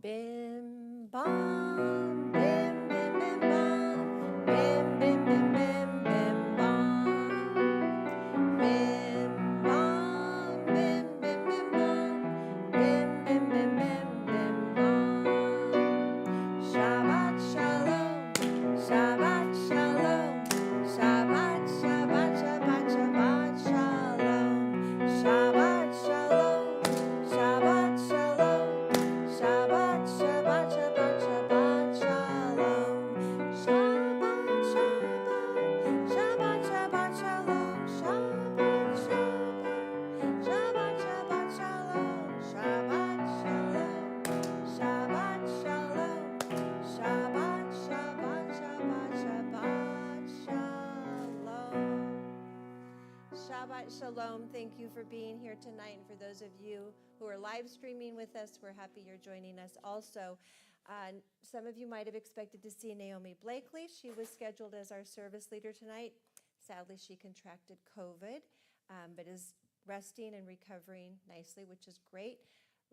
Bim bam, bim bim bim bam, bim bim bim bim bim bam, bim bam, bim bim bim bam, bim bim bim bim bim bam. Shabbat shalom, Shabbat shalom, Shabbat Shabbat Shabbat Shabbat shalom, Shabbat shalom, Shabbat shalom, Shabbat Shabbat Shabbat Shabbat shalom, Shabbat Shabbat, Shabbat Shabbat shalom, Shabbat Shabbat, Shabbat Shabbat shalom, Shabbat shalom, Shabbat shalom, Shabbat Shabbat Shabbat Shabbat shalom. Shabbat Shalom. Thank you for being here tonight. And for those of you who are live streaming with us, we're happy you're joining us also. Some of you might have expected to see Naomi Blakely. She was scheduled as our service leader tonight. Sadly, she contracted COVID, but is resting and recovering nicely, which is great.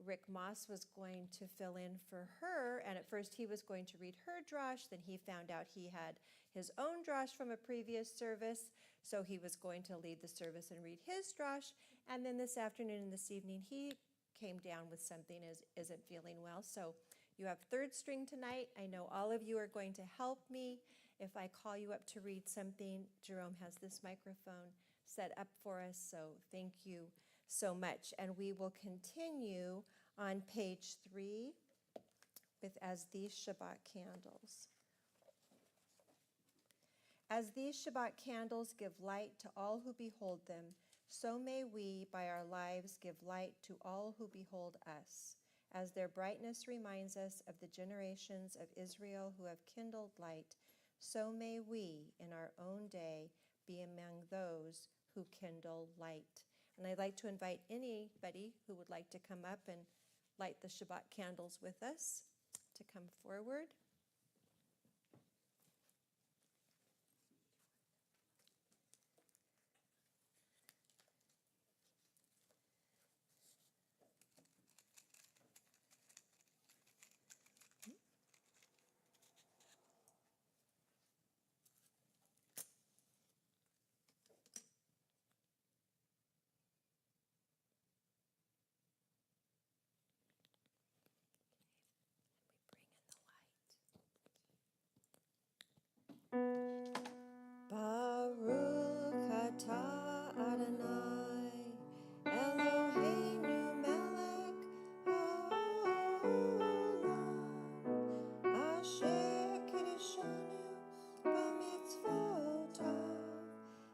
Rick Moss was going to fill in for her, and at first he was going to read her drosh. Then he found out he had his own drosh from a previous service, so he was going to lead the service and read his drosh. And then this afternoon and this evening, he came down with something, isn't feeling well. So you have third string tonight. I know all of you are going to help me. If I call you up to read something, Jerome has this microphone set up for us, so thank you so much. And we will continue on page 3 with As These Shabbat Candles. As these Shabbat candles give light to all who behold them, so may we, by our lives, give light to all who behold us. As their brightness reminds us of the generations of Israel who have kindled light, so may we, in our own day, be among those who kindle light. And I'd like to invite anybody who would like to come up and light the Shabbat candles with us to come forward. Baruch atah Adonai, Eloheinu melech haolam, asher kiddushanu b'mitzvotav,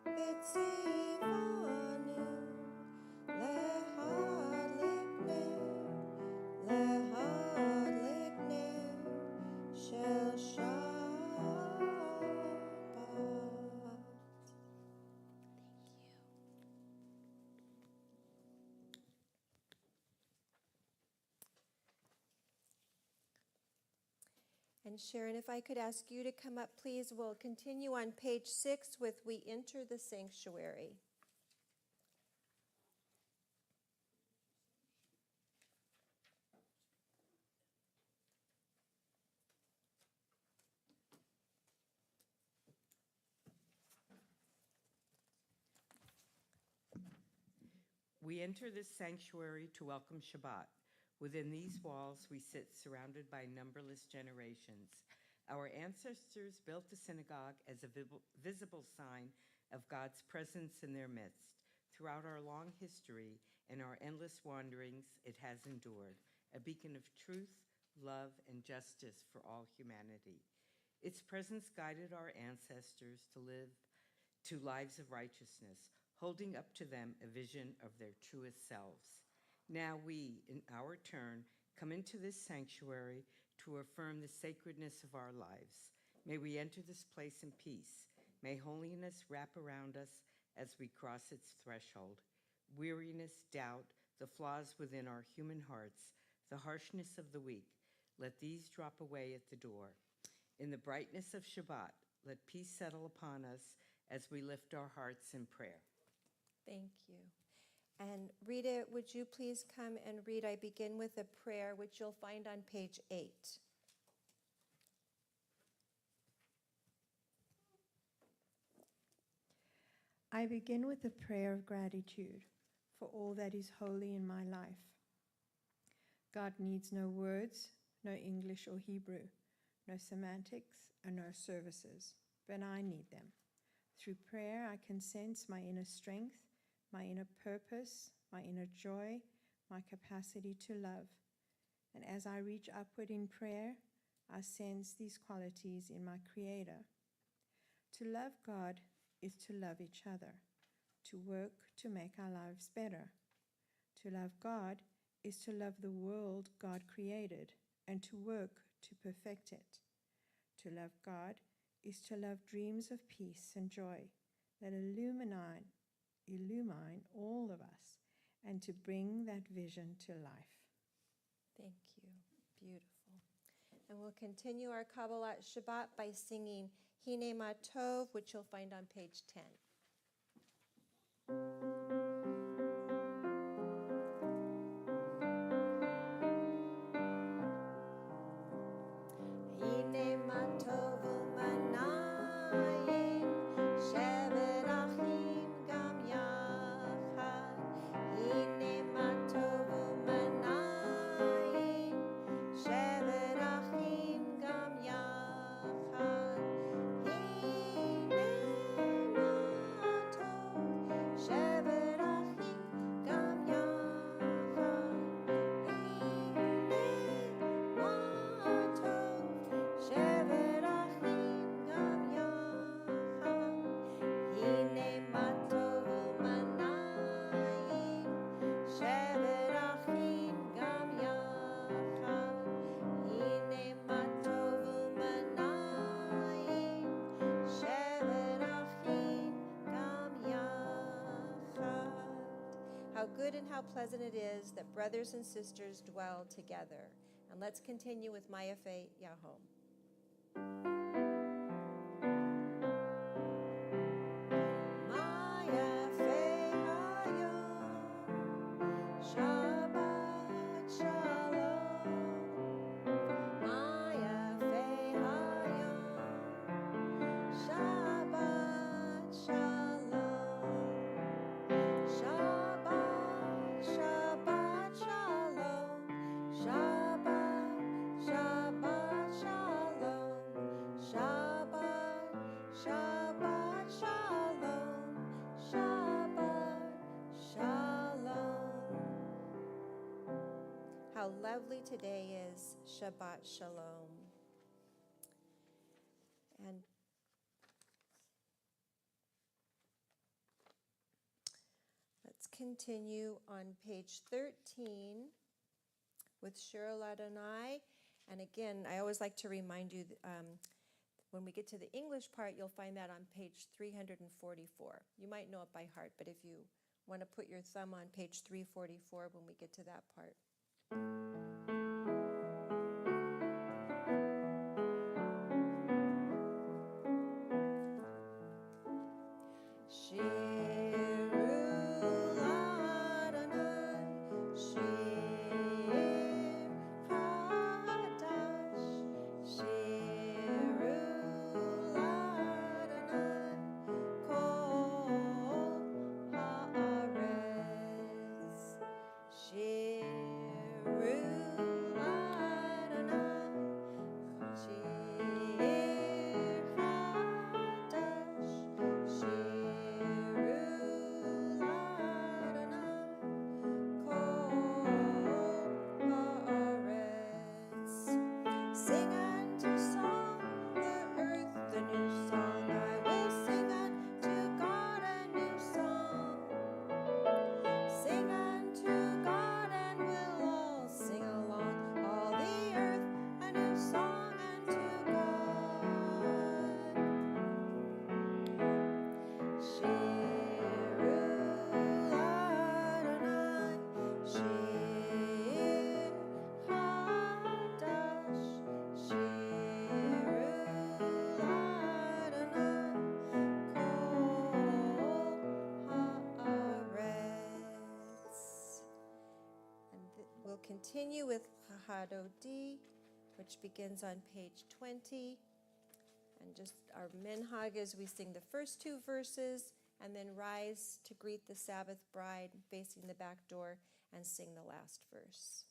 v'tzivanu lehad liknem shel Shabbat. And Sharon, if I could ask you to come up, please. We'll continue on page 6 with We Enter the Sanctuary. We enter this sanctuary to welcome Shabbat. Within these walls, we sit surrounded by numberless generations. Our ancestors built the synagogue as a visible sign of God's presence in their midst. Throughout our long history and our endless wanderings, it has endured, a beacon of truth, love, and justice for all humanity. Its presence guided our ancestors to live lives of righteousness, holding up to them a vision of their truest selves. Now we, in our turn, come into this sanctuary to affirm the sacredness of our lives. May we enter this place in peace. May holiness wrap around us as we cross its threshold. Weariness, doubt, the flaws within our human hearts, the harshness of the weak, let these drop away at the door. In the brightness of Shabbat, let peace settle upon us as we lift our hearts in prayer. Thank you. And Rita, would you please come and read? I begin with a prayer, which you'll find on page 8. I begin with a prayer of gratitude for all that is holy in my life. God needs no words, no English or Hebrew, no semantics, and no services, but I need them. Through prayer, I can sense my inner strength, my inner purpose, my inner joy, my capacity to love. And as I reach upward in prayer, I sense these qualities in my Creator. To love God is to love each other, to work to make our lives better. To love God is to love the world God created and to work to perfect it. To love God is to love dreams of peace and joy that illumine all of us and to bring that vision to life. Thank you. Beautiful. And we'll continue our Kabbalat Shabbat by singing Hine Ma Tov, which you'll find on page 10. Hine Ma Tov U'Manayim, Shevet Achim Gam Yachad. Hine Ma Tov U'Manayim, Shevet Achim Gam Yachad. Hine Ma Tov, Shevet Achim Gam Yachad. Hine Ma Tov, Shevet Achim Gam Yachad. Hine Ma Tov U'Manayim, Shevet Achim Gam Yachad. Hine Ma Tov U'Manayim, Shevet Achim Gam Yachad. How good and how pleasant it is that brothers and sisters dwell together. And let's continue with Mayafe Yahom. Mayafe Hayom, Shabbat Shalom. Mayafe Hayom, Shabbat Shalom. Shabbat, Shabbat Shalom. Shabbat, Shabbat Shalom. Shabbat, Shabbat Shalom. Shabbat Shalom. How lovely today is Shabbat Shalom. And let's continue on page 13 with Shirul Adonai. And again, I always like to remind you, when we get to the English part, you'll find that on page 344. You might know it by heart, but if you want to put your thumb on page 344 when we get to that part. Shirul Adonai, Shir Chadash. Shirul Adonai, Kol Haaretz. Shirul We'll continue with Chahadodi, which begins on page 20. And just our minhag is we sing the first two verses and then rise to greet the Sabbath bride facing the back door and sing the last verse.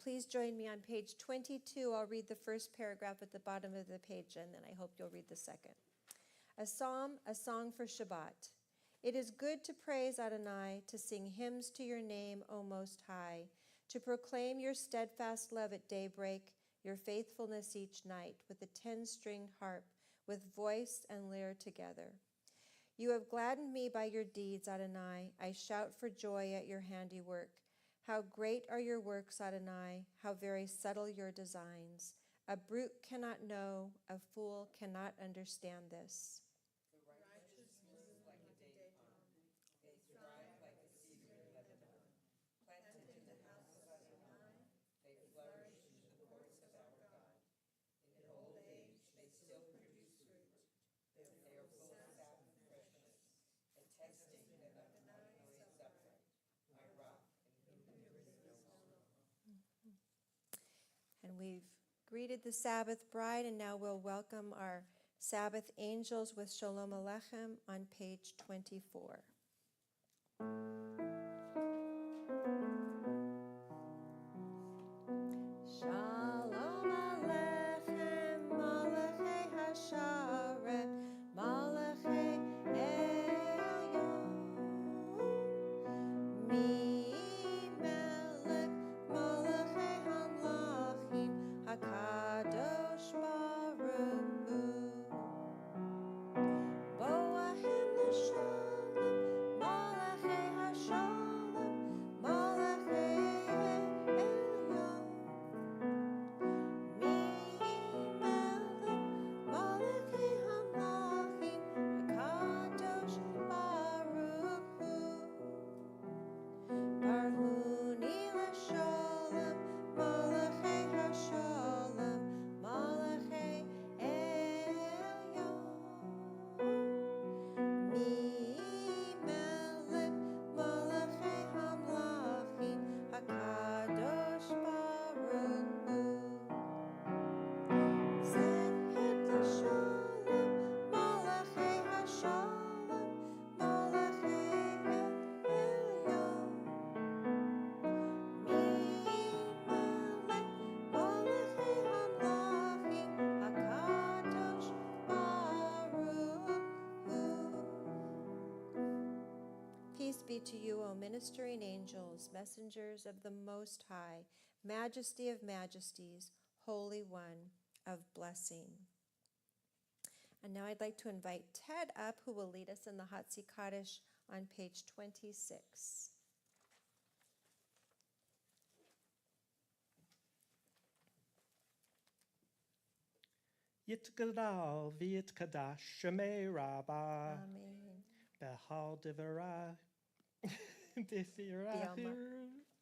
Please join me on page 22. I'll read the first paragraph at the bottom of the page, and then I hope you'll read the second. A psalm, a song for Shabbat. It is good to praise Adonai, to sing hymns to your name, O Most High, to proclaim your steadfast love at daybreak, your faithfulness each night, with a 10-stringed harp, with voice and lyre together. You have gladdened me by your deeds, Adonai. I shout for joy at your handiwork. How great are your works, Adonai, how very subtle your designs. A brute cannot know, a fool cannot understand this. And we've greeted the Sabbath bride, and now we'll welcome our Sabbath angels with Shalom Aleichem on page 24. Shalom Aleichem, Malachei Hasharet, Malachei Elyon. Mi melech Malachei Hamlachim, HaKadosh Baruch Hu. Boahem l'shalom, Malachei Hashalom, Malachei Peace be to you, O ministering angels, messengers of the Most High, Majesty of majesties, Holy One of blessing. And now I'd like to invite Ted up, who will lead us in the Hatzi Kaddish on page 26. Yitgadal v'yitkadash shemei Rabbah Amen. behal divara b'thirah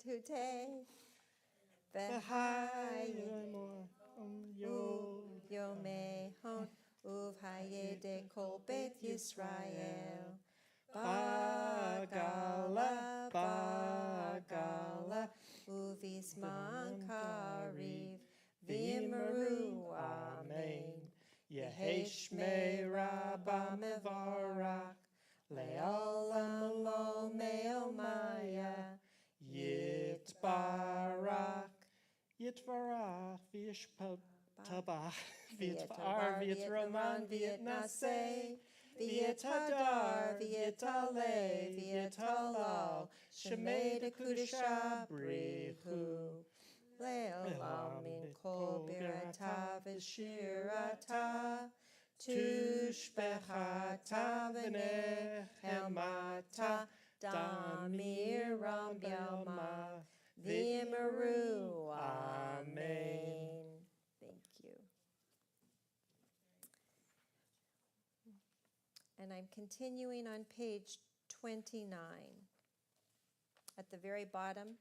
Today, yo Yomehon Uvhayede Kol Bet Yisrael Bagala Bagala Uvisman Kariv V'imru Amen Yehesh me Rabbah mevarach le'olam lo me'omaya Yitbarach Yitvarach v'yishpataba V'yitvar v'yitraman v'yitnaseh V'yitadar v'yitale v'yitalal Shemei dekudesha brihu Le'olam min kol birata v'shirata Tushbechata v'nehemata Damiram Yama V'imru Amen. Thank you. And I'm continuing on page 29. At the very bottom,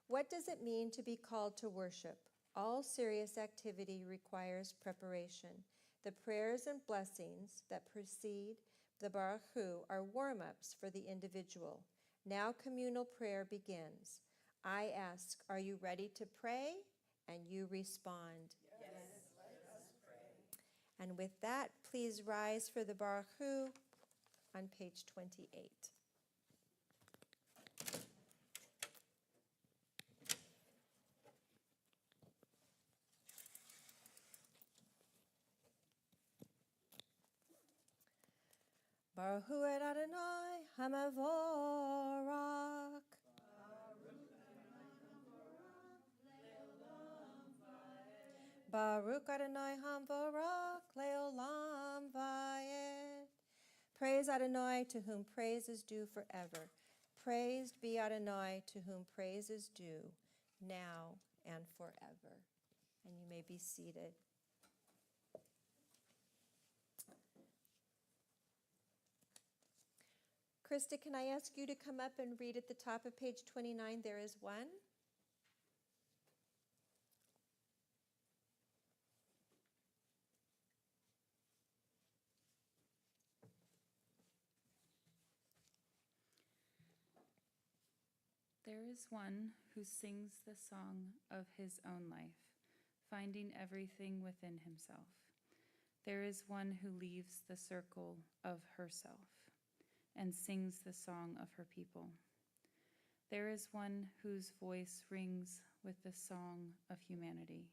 what does it mean to be called to worship? All serious activity requires preparation. The prayers and blessings that precede the Baruch Hu are warm-ups for the individual. Now communal prayer begins. I ask, are you ready to pray? And you respond. Yes, let us pray. And with that, please rise for the Baruch Hu on page 28. Baruch Hu et Adonai Hamavorach. Baruch Adonai Hamvorach Leolam Vayet. Praise Adonai, to whom praise is due forever. Praised be Adonai, to whom praise is due, now and forever. And you may be seated. Krista, can I ask you to come up and read at the top of page 29? There is one. There is one who sings the song of his own life, finding everything within himself. There is one who leaves the circle of herself and sings the song of her people. There is one whose voice rings with the song of humanity,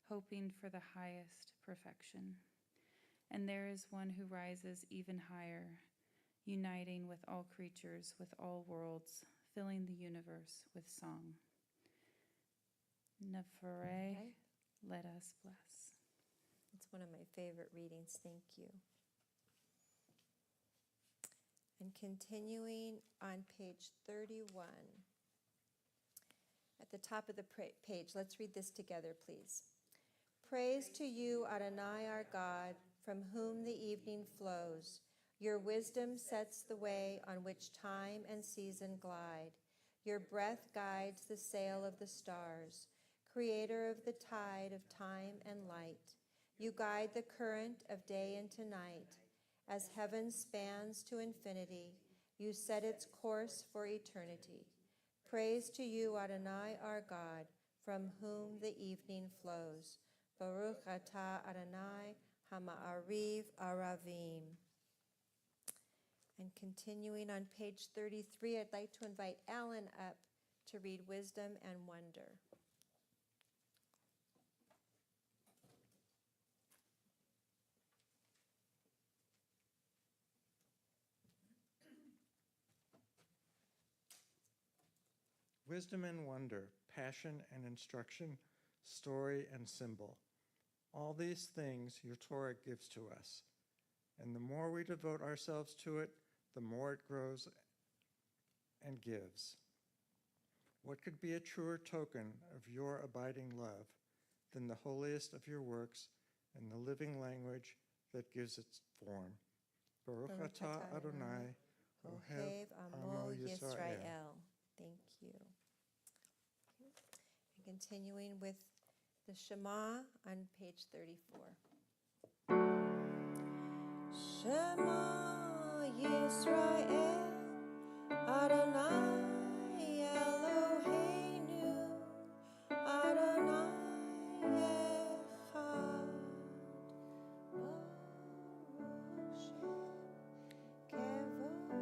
hoping for the highest perfection. And there is one who rises even higher, uniting with all creatures, with all worlds, filling the universe with song. Nefareh, let us bless. It's one of my favorite readings. Thank you. And continuing on page 31. At the top of the page, let's read this together, please. Praise to you, Adonai, our God, from whom the evening flows. Your wisdom sets the way on which time and season glide. Your breath guides the sail of the stars, creator of the tide of time and light. You guide the current of day into night. As heaven spans to infinity, you set its course for eternity. Praise to you, Adonai, our God, from whom the evening flows. Baruch atah Adonai Hama'ariv Aravim. And continuing on page 33, I'd like to invite Alan up to read Wisdom and Wonder. wisdom and wonder, passion and instruction, story and symbol. All these things your Torah gives to us. And the more we devote ourselves to it, the more it grows and gives. What could be a truer token of your abiding love than the holiest of your works and the living language that gives its form? Baruch atah Adonai, Ohev Amo Yisrael. Thank you. Okay. And continuing with the Shema on page 34. Shema Yisrael, Adonai Eloheinu, Adonai Echad. Baruch Shem Kevod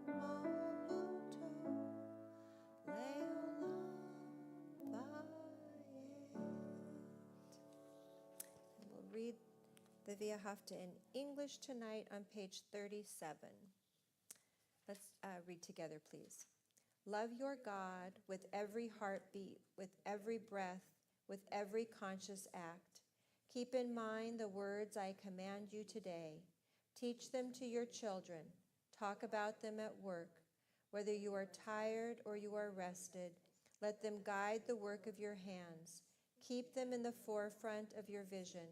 Malchuto Leolam Vayet. And we'll read the Via Hafta in English tonight on page 37. Let's read together, please. Love your God with every heartbeat, with every breath, with every conscious act. Keep in mind the words I command you today. Teach them to your children. Talk about them at work. Whether you are tired or you are rested, let them guide the work of your hands. Keep them in the forefront of your vision.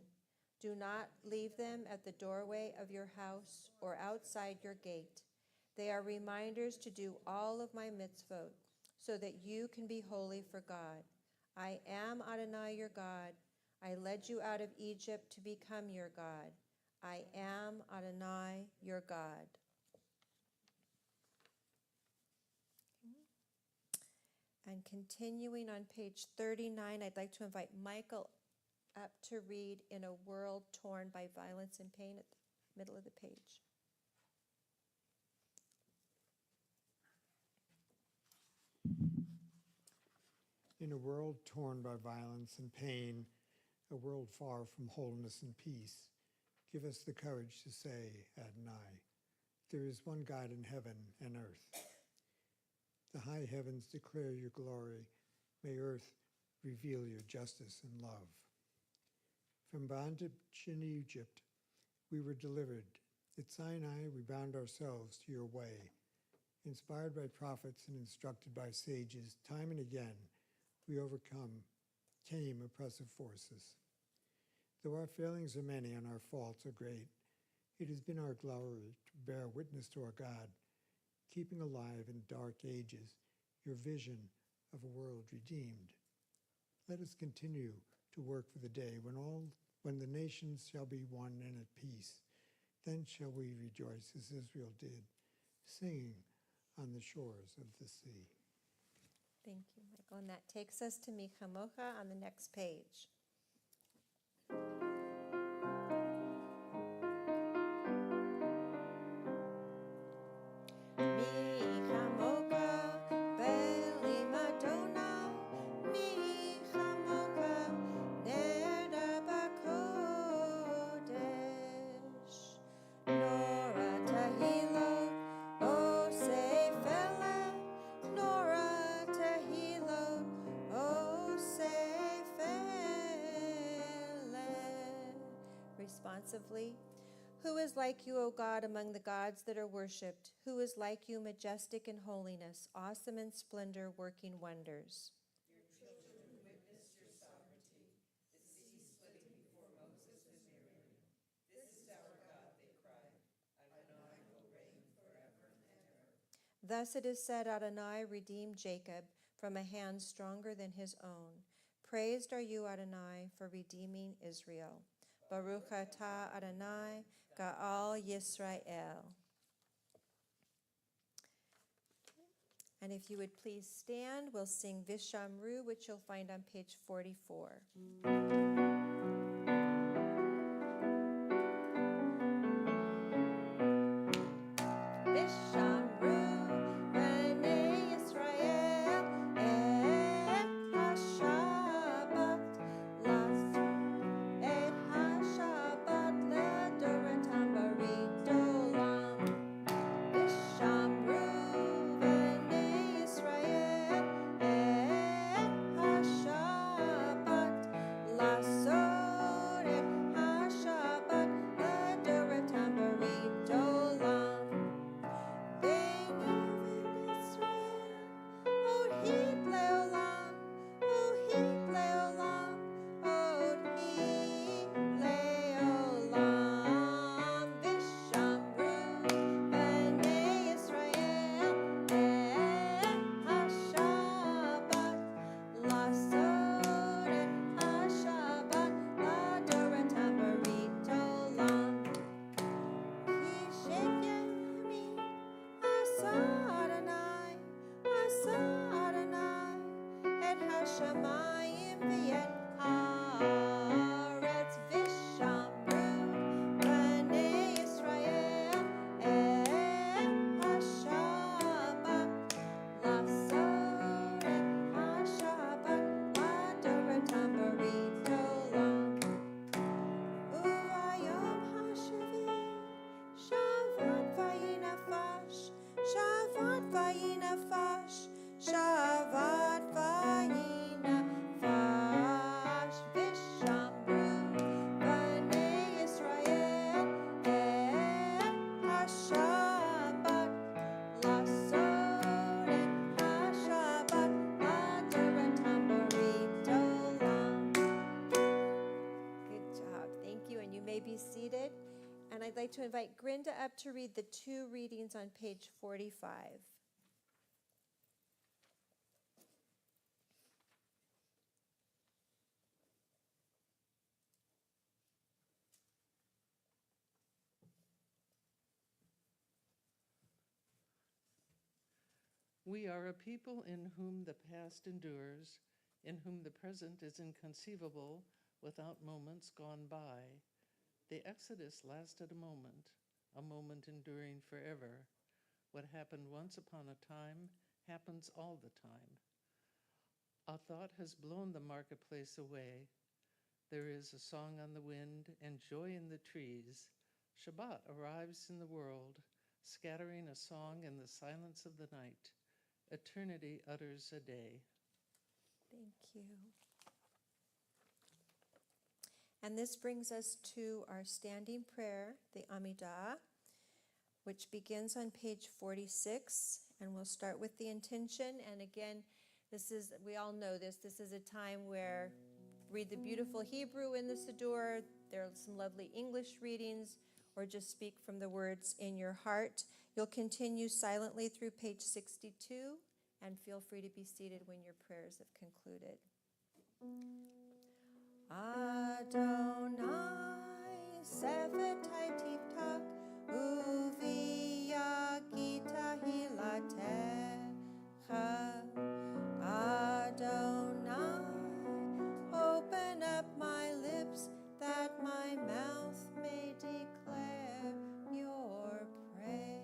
Do not leave them at the doorway of your house or outside your gate. They are reminders to do all of my mitzvot, so that you can be holy for God. I am Adonai your God. I led you out of Egypt to become your God. I am Adonai your God. And continuing on page 39, I'd like to invite Michael up to read In a World Torn by Violence and Pain at the middle of the page. In a world torn by violence and pain, a world far from wholeness and peace, give us the courage to say, Adonai, there is one God in heaven and earth. The high heavens declare your glory. May earth reveal your justice and love. From bondage in Egypt, we were delivered. At Sinai, we bound ourselves to your way. Inspired by prophets and instructed by sages, time and again, we tame oppressive forces. Though our failings are many and our faults are great, it has been our glory to bear witness to our God, keeping alive in dark ages your vision of a world redeemed. Let us continue to work for the day when the nations shall be one and at peace. Then shall we rejoice as Israel did, singing on the shores of the sea. Thank you, Michael. And that takes us to Mi Chamocha on the next page. Mi Chamocha Beli Madonna, Mi Chamocha Neda Bakodesh, Nora Tahilo, O Sefele, Nora Tahilo, O Sefele. Responsively. Who is like you, O God, among the gods that are worshipped? Who is like you, majestic in holiness, awesome in splendor, working wonders? Thus it is said, Adonai redeemed Jacob from a hand stronger than his own. Praised are you, Adonai, for redeeming Israel. Baruch atah Adonai, Ga'al Yisrael. And if you would please stand, we'll sing Vishamru, which you'll find on page 44. Vishamru, B'nai Yisrael, et ha-Shabbat lasu, et ha-Shabbat ledoratam baridolam. Vishamru, B'nai Yisrael, fash, Shabbat vayina fash, Vishamru, Bnei Yisrael, et HaShabbat, Lasod et HaShabbat, Adaratam Boritolam. Good job. Thank you. And you may be seated. And I'd like to invite Grinda up to read the 2 readings on page 45. We are a people in whom the past endures, in whom the present is inconceivable without moments gone by. The Exodus lasted a moment enduring forever. What happened once upon a time happens all the time. A thought has blown the marketplace away. There is a song on the wind and joy in the trees. Shabbat arrives in the world, scattering a song in the silence of the night. Eternity utters a day. Thank you. And this brings us to our standing prayer, the Amidah, which begins on page 46. And we'll start with the intention. And again, we all know this is a time where read the beautiful Hebrew in the Siddur. There are some lovely English readings, or just speak from the words in your heart. You'll continue silently through page 62, and feel free to be seated when your prayers have concluded. Adonai Sefetai Tiftak Uvia Gita Hilatecha. Adonai, open up my lips that my mouth may declare your praise.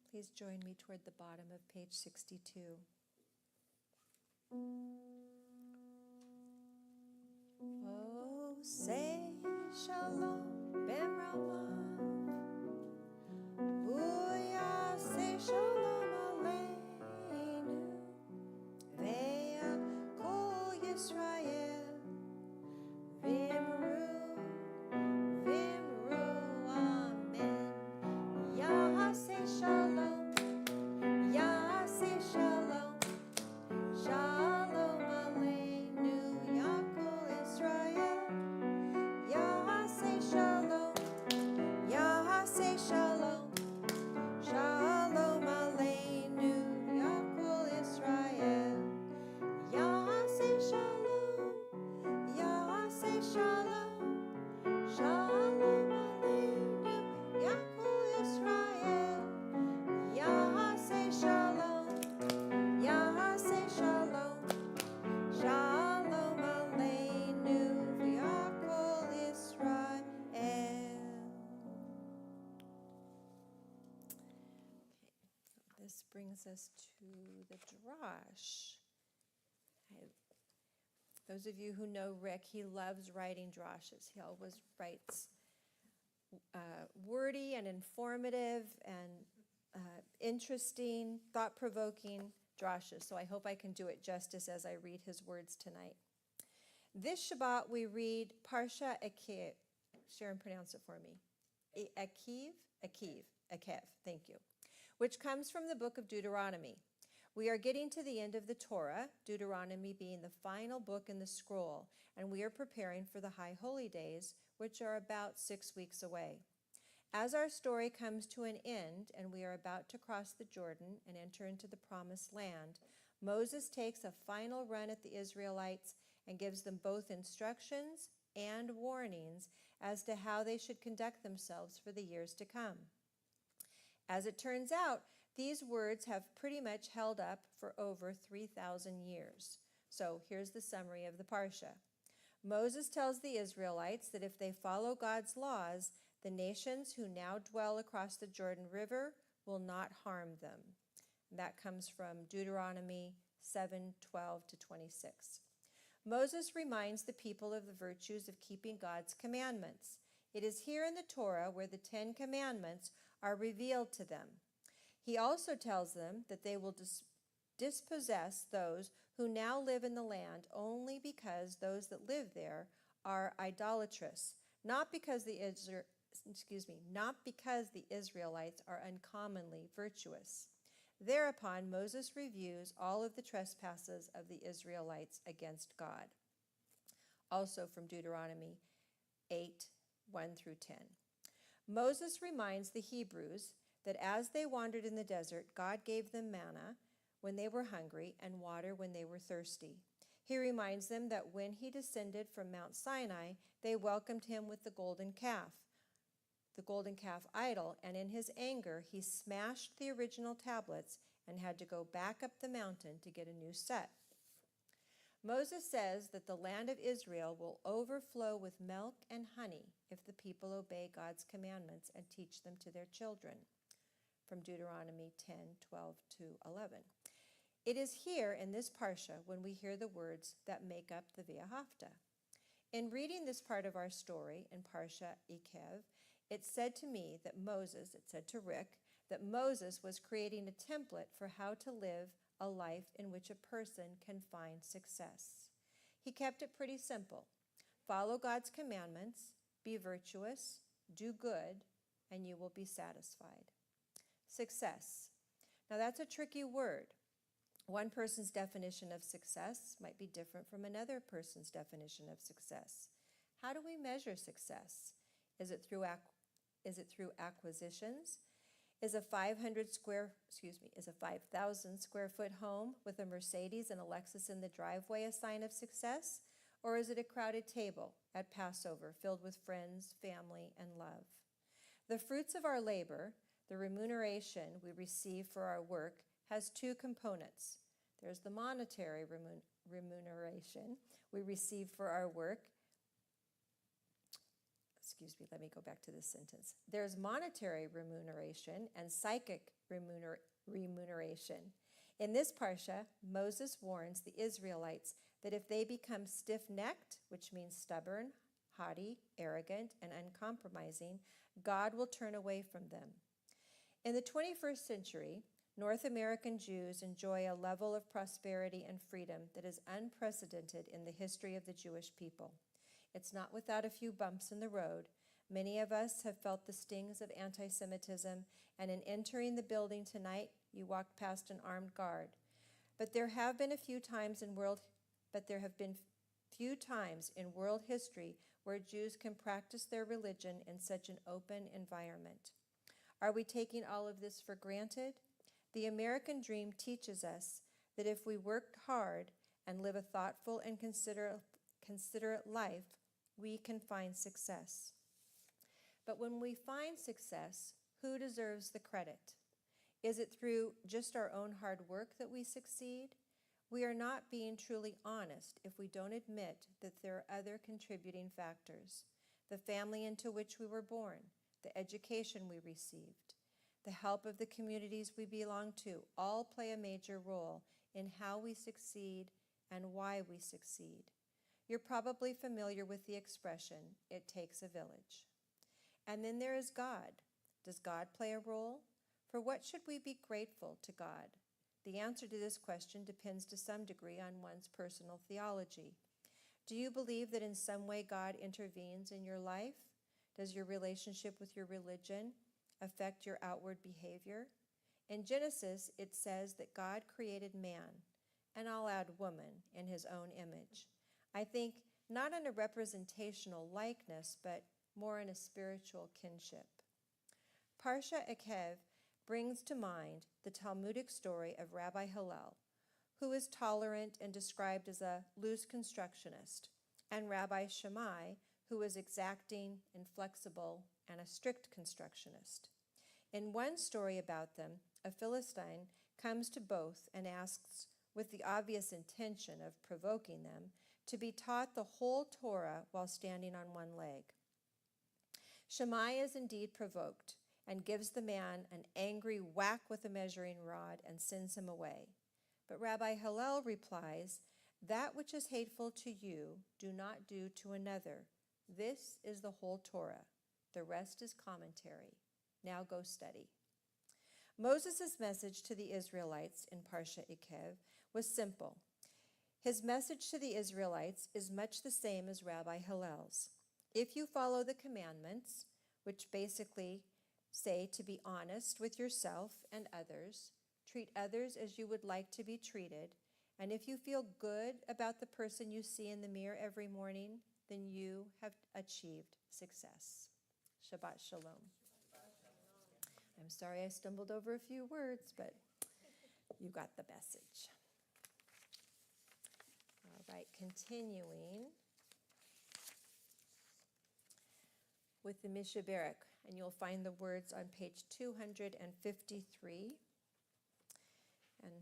Please join me toward the bottom of page 62. Oh, say shalom, Bimrama. Booyah, say shalom aleinu. Ve'ya kol Yisrael. Vimru, Vimru, Amen. Yah say shalom, Yah say shalom. Shalom aleinu, Yah kol Israel. Yah say shalom, Yah say shalom. Shalom aleinu, Yah kol Israel. Yah say shalom, Yah say shalom. Shalom aleinu, Yah kol Israel. Yah say shalom, Yah say shalom. Shalom aleinu, Yah kol Israel. This brings us to the drash. Those of you who know Rick, he loves writing drashes. He always writes wordy and informative and interesting, thought-provoking drashes. So I hope I can do it justice as I read his words tonight. This Shabbat we read Parsha Akev. Sharon, pronounce it for me. Akev, thank you. Which comes from the book of Deuteronomy. We are getting to the end of the Torah, Deuteronomy being the final book in the scroll, and we are preparing for the High Holy Days, which are about 6 weeks away. As our story comes to an end and we are about to cross the Jordan and enter into the Promised Land, Moses takes a final run at the Israelites and gives them both instructions and warnings as to how they should conduct themselves for the years to come. As it turns out, these words have pretty much held up for over 3,000 years. So here's the summary of the Parsha. Moses tells the Israelites that if they follow God's laws, the nations who now dwell across the Jordan River will not harm them. And that comes from Deuteronomy 7:12 to 26. Moses reminds the people of the virtues of keeping God's commandments. It is here in the Torah where the 10 Commandments are revealed to them. He also tells them that they will dispossess those who now live in the land only because those that live there are idolatrous, not because the Israelites are uncommonly virtuous. Thereupon, Moses reviews all of the trespasses of the Israelites against God. Also from Deuteronomy 8:1 through 10. Moses reminds the Hebrews that as they wandered in the desert, God gave them manna when they were hungry and water when they were thirsty. He reminds them that when he descended from Mount Sinai, they welcomed him with the golden calf idol, and in his anger, he smashed the original tablets and had to go back up the mountain to get a new set. Moses says that the land of Israel will overflow with milk and honey if the people obey God's commandments and teach them to their children, from Deuteronomy 10:12 to 11. It is here in this Parsha when we hear the words that make up the V'ahavta. In reading this part of our story in Parsha Akev, it said to Rick, that Moses was creating a template for how to live a life in which a person can find success. He kept it pretty simple. Follow God's commandments, be virtuous, do good, and you will be satisfied. Success. Now that's a tricky word. One person's definition of success might be different from another person's definition of success. How do we measure success? Is it through acquisitions? Is a 5,000 square foot home with a Mercedes and a Lexus in the driveway a sign of success? Or is it a crowded table at Passover filled with friends, family, and love? The fruits of our labor, the remuneration we receive for our work, has two components. There's the monetary remuneration we receive for our work. let me go back to this sentence. There's monetary remuneration and psychic remuneration. In this parsha, Moses warns the Israelites that if they become stiff-necked, which means stubborn, haughty, arrogant, and uncompromising, God will turn away from them. In the 21st century, North American Jews enjoy a level of prosperity and freedom that is unprecedented in the history of the Jewish people. It's not without a few bumps in the road. Many of us have felt the stings of anti-Semitism, and in entering the building tonight, you walked past an armed guard. But there have been few times in world history where Jews can practice their religion in such an open environment. Are we taking all of this for granted? The American dream teaches us that if we work hard and live a thoughtful and considerate life, we can find success. But when we find success, who deserves the credit? Is it through just our own hard work that we succeed? We are not being truly honest if we don't admit that there are other contributing factors. The family into which we were born, the education we received, the help of the communities we belong to all play a major role in how we succeed and why we succeed. You're probably familiar with the expression, it takes a village. And then there is God. Does God play a role? For what should we be grateful to God? The answer to this question depends to some degree on one's personal theology. Do you believe that in some way God intervenes in your life? Does your relationship with your religion affect your outward behavior? In Genesis, it says that God created man, and I'll add woman, in his own image. I think not in a representational likeness, but more in a spiritual kinship. Parsha Ekev brings to mind the Talmudic story of Rabbi Hillel, who is tolerant and described as a loose constructionist, and Rabbi Shammai, who is exacting, inflexible, and a strict constructionist. In one story about them, a Philistine comes to both and asks, with the obvious intention of provoking them, to be taught the whole Torah while standing on one leg. Shammai is indeed provoked and gives the man an angry whack with a measuring rod and sends him away. But Rabbi Hillel replies, "That which is hateful to you, do not do to another. This is the whole Torah. The rest is commentary. Now go study." Moses' message to the Israelites in Parsha Ekev was simple. His message to the Israelites is much the same as Rabbi Hillel's. If you follow the commandments, which basically say to be honest with yourself and others, treat others as you would like to be treated, and if you feel good about the person you see in the mirror every morning, then you have achieved success. Shabbat Shalom. I'm sorry I stumbled over a few words, but you got the message. All right, continuing with the Mishaberach, and you'll find the words on page 253. And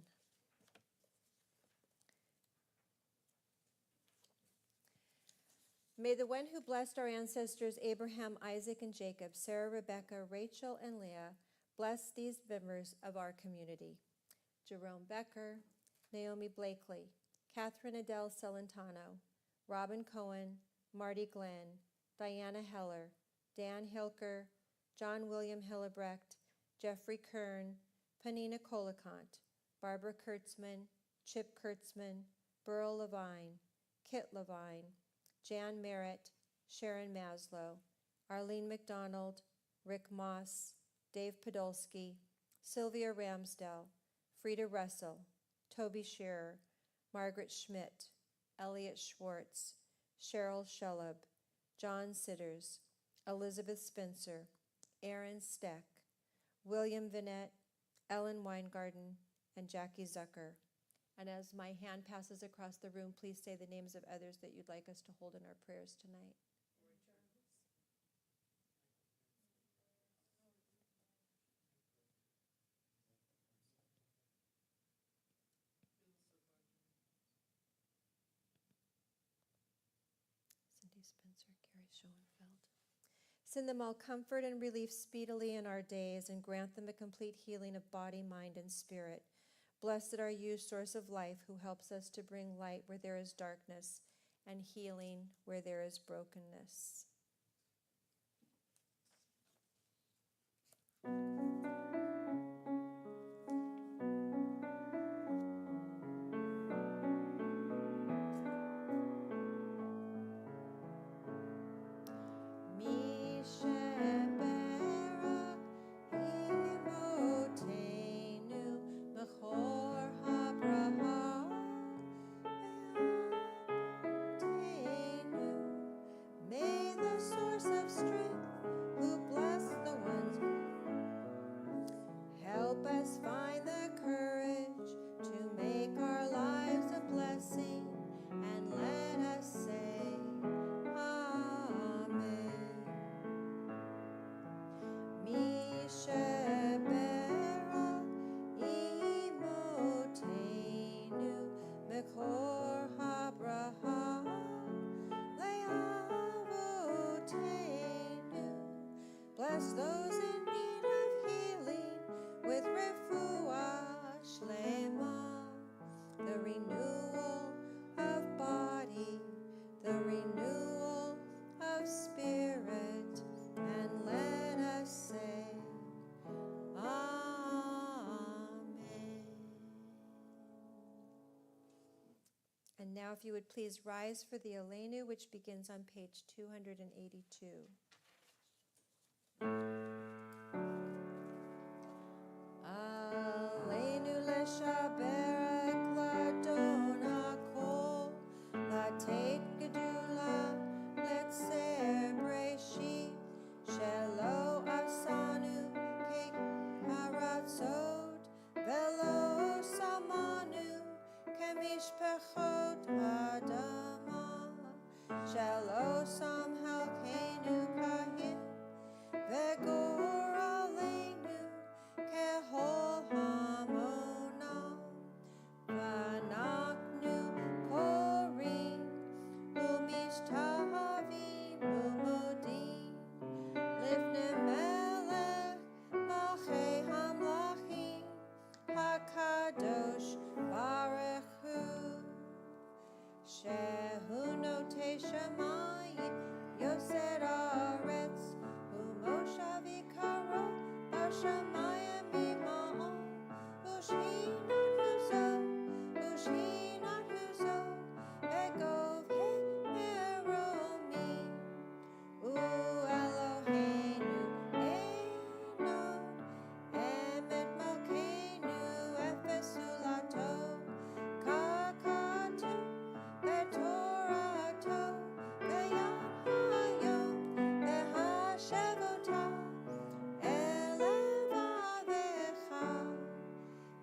may the one who blessed our ancestors Abraham, Isaac, and Jacob, Sarah, Rebecca, Rachel, and Leah, bless these members of our community: Jerome Becker, Naomi Blakely, Catherine Adele Celentano, Robin Cohen, Marty Glenn, Diana Heller, Dan Hilker, John William Hillebrecht, Jeffrey Kern, Panina Kolakant, Barbara Kurtzman, Chip Kurtzman, Burl Levine, Kit Levine, Jan Merritt, Sharon Maslow, Arlene McDonald, Rick Moss, Dave Podolsky, Sylvia Ramsdell, Frida Russell, Toby Scherer, Margaret Schmidt, Elliot Schwartz, Cheryl Schelleb, John Sitters, Elizabeth Spencer, Aaron Steck, William Vinette, Ellen Weingarten, and Jackie Zucker. And as my hand passes across the room, please say the names of others that you'd like us to hold in our prayers tonight. Cindy Spencer, Gary Schoenfeld. Send them all comfort and relief speedily in our days, and grant them a complete healing of body, mind, and spirit. Blessed are you, source of life, who helps us to bring light where there is darkness and healing where there is brokenness. Bless those in need of healing with refuah shlema, the renewal of body, the renewal of spirit, and let us say, Amen. And now if you would please rise for the Aleinu, which begins on page 282. Aleinu leshaberek ladon hakol, latet gedula letzer breshi, shelo asanu kek haratzot, velo samanu kemishpechot adama, shelo sam halkeinu kahim, vegor aleinu kehol hamona, vanaknu korim umishtahavim umodim, lifnei melech malchei hamlachim hakadosh baruch hu, shehu notei shamayim yoser aretz umoshav ikaro bashamayim ima'on, ushhinat huzo begov meromi, Eloheinu einod emet malkeinu efesulato, kakatu betorato beyad hayom behashevota elevavecha,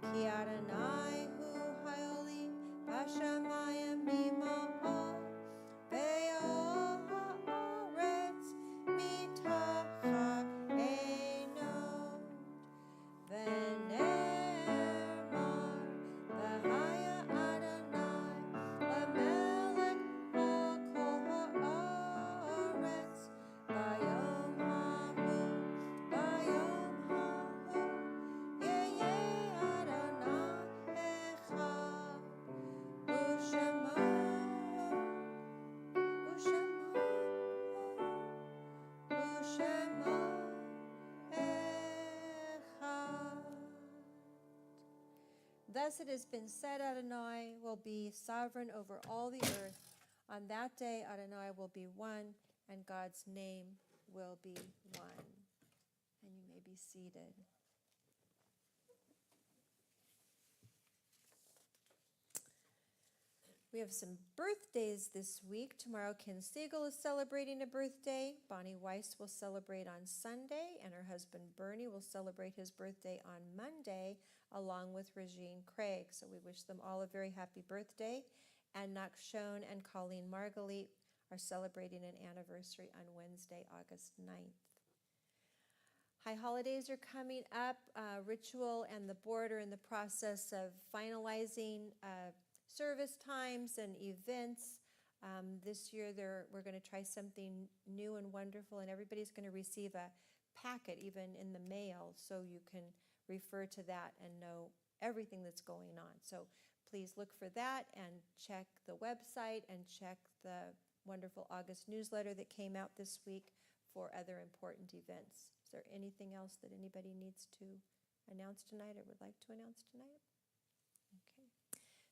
ki Adonai hu hayolim bashamayim mima'ol be'ol ha'aretz mitachat einod, v'ne'emar v'haya Adonai lamelech ha'kol ha'aretz bayom hahu ye'yeh Adonai echad, u'shemo echad. Thus it has been said, Adonai will be sovereign over all the earth. On that day, Adonai will be one, and God's name will be one. And you may be seated. We have some birthdays this week. Tomorrow, Ken Siegel is celebrating a birthday. Bonnie Weiss will celebrate on Sunday, and her husband Bernie will celebrate his birthday on Monday, along with Regine Craig. So we wish them all a very happy birthday. And Nakshon and Colleen Margalit are celebrating an anniversary on Wednesday, August 9th. High holidays are coming up. Ritual and the board are in the process of finalizing service times and events This year we're going to try something new and wonderful, and everybody's going to receive a packet even in the mail, so you can refer to that and know everything that's going on. So please look for that and check the website and check the wonderful August newsletter that came out this week for other important events. Is there anything else that anybody needs to announce tonight or would like to announce tonight? Okay.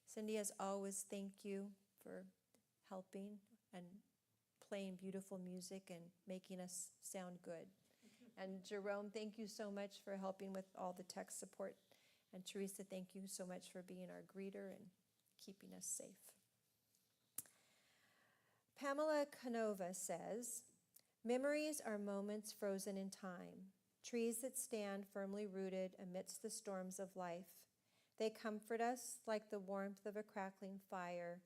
Cindy, as always, thank you for helping and playing beautiful music and making us sound good. And Jerome, thank you so much for helping with all the tech support. And Teresa, thank you so much for being our greeter and keeping us safe. Pamela Canova says, memories are moments frozen in time, trees that stand firmly rooted amidst the storms of life. They comfort us like the warmth of a crackling fire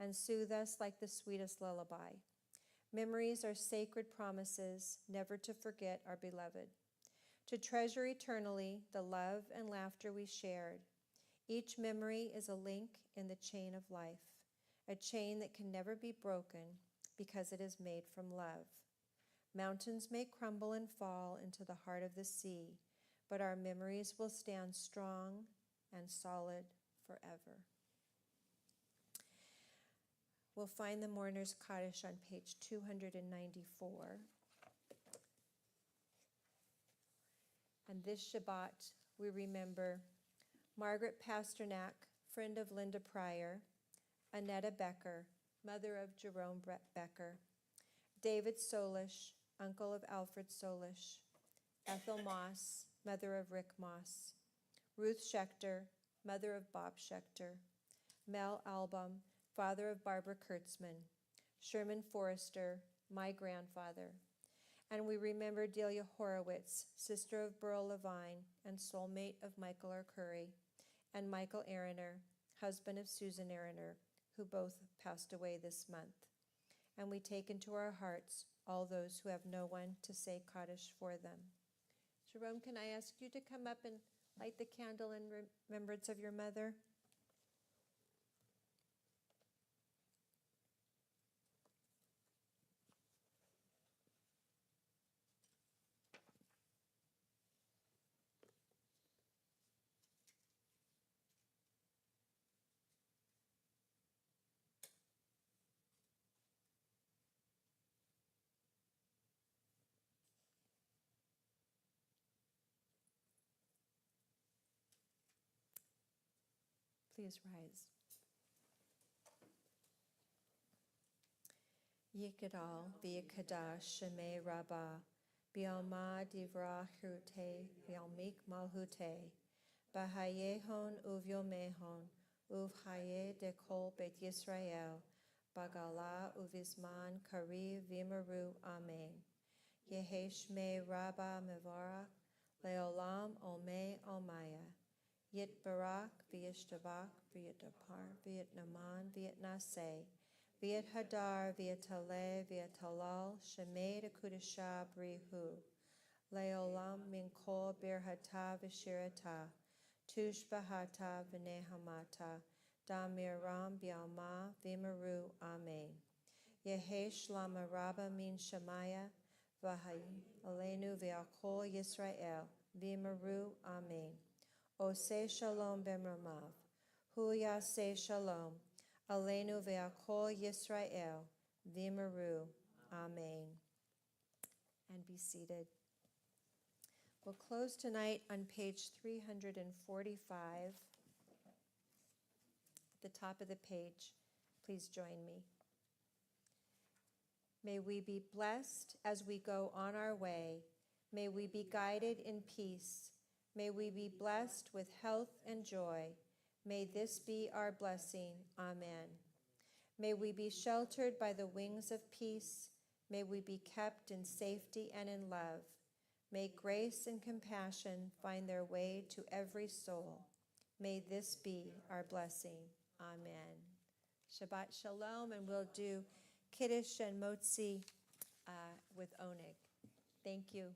and soothe us like the sweetest lullaby. Memories are sacred promises never to forget our beloved, to treasure eternally the love and laughter we shared. Each memory is a link in the chain of life, a chain that can never be broken because it is made from love. Mountains may crumble and fall into the heart of the sea, but our memories will stand strong and solid forever. We'll find the Mourner's Kaddish on page 294. And this Shabbat, we remember Margaret Pasternak, friend of Linda Pryor, Annetta Becker, mother of Jerome Becker, David Solish, uncle of Alfred Solish, Ethel Moss, mother of Rick Moss, Ruth Schechter, mother of Bob Schechter, Mel Album, father of Barbara Kurtzman, Sherman Forrester, my grandfather. And we remember Delia Horowitz, sister of Burl Levine and soulmate of Michael R. Curry, and Michael Aroner, husband of Susan Aroner, who both passed away this month. And we take into our hearts all those who have no one to say Kaddish for them. Jerome, can I ask you to come up and light the candle in remembrance of your mother? Please rise. Yikadal v'yikadash shemei rabbah b'alma divrah hirute v'almik malhute b'hayehon uvyomehon uvhaye dekol bet Yisrael bagala uvizman kari v'maru amen. Yehe shmei rabbah mevarach leolam olmei olmaya. Yit barak v'yishtabach v'yitapar v'yitnaman v'yitnaseh v'yit hadar v'yitaleh v'yitalal shemei dekudesha brihu leolam min kol birhata v'shirata tush bahata v'nehamata damiram b'alma v'maru amen. Yehe shlama rabba min shamaya v'hayi alenu v'akol Yisrael v'maru amen. Oseh shalom b'mramav, hu yaseh shalom, aleinu ve'akol Yisrael, v'maru, amen. And be seated. We'll close tonight on page 345. At the top of the page, please join me. May we be blessed as we go on our way. May we be guided in peace. May we be blessed with health and joy. May this be our blessing. Amen. May we be sheltered by the wings of peace. May we be kept in safety and in love. May grace and compassion find their way to every soul. May this be our blessing. Amen. Shabbat shalom, and we'll do Kiddush and Motzi with Oneg. Thank you.